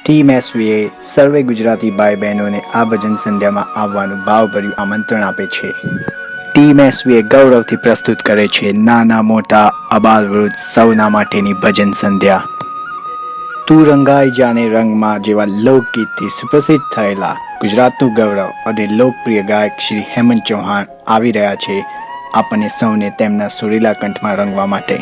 Team એસવીએ સર્વે ગુજરાતી ભાઈ બહેનોને આ ભજન સંધ્યામાં આવવાનું ભાવભર્યું આમંત્રણ આપે છે। ટીમ એસવીએ ગૌરવથી પ્રસ્તુત કરે છે નાના મોટા અબાલ વૃદ્ધ સૌના માટેની ભજન સંધ્યા। તું રંગાઈ જાને રંગમાં જેવા લોકગીતથી સુપ્રસિદ્ધ થયેલા ગુજરાતનું ગૌરવ અને લોકપ્રિય ગાયક શ્રી હેમંત ચૌહાણ આવી રહ્યા છે આપણને સૌને તેમના સુરીલા કંઠમાં રંગવા માટે।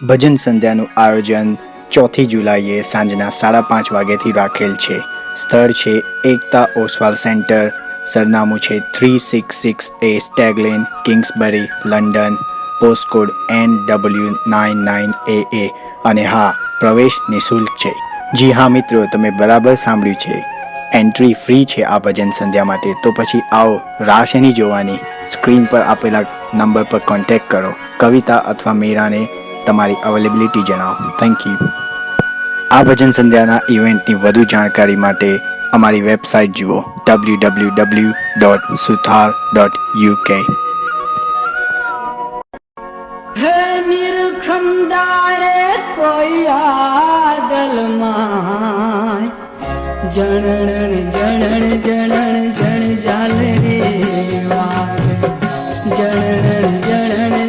ભજન સંધ્યાનું આયોજન 4 જુલાઈએ સાંજના 5:30 વાગ્યાથી રાખેલ છે। સ્થળ છે એકતા ઓસવાલ સેન્ટર, સરનામું છે 366A Stag Lane, Kingsbury, London, postcode NW99AA અને હા, પ્રવેશ નિઃશુલ્ક છે। જી હા મિત્રો, તમે બરાબર સાંભળ્યું છે, એન્ટ્રી ફ્રી છે આ ભજન સંધ્યા માટે। તો પછી આવો, રાહ શેની જોવાની? સ્ક્રીન પર આપેલા નંબર પર કોન્ટેક્ટ કરો, કવિતા અથવા મીરાને તમારી અવેલેબિલિટી જણાવો। Thank you. આ ભજન સંધ્યાના ઇવેન્ટની વધુ જાણકારી માટે અમારી વેબસાઇટ જુઓ www.suthar.uk। હે નિરખમદારે કોઈ આદલમાં જણણ જણણ જણણ જણ જાલે રે વાગ જણણ જણણ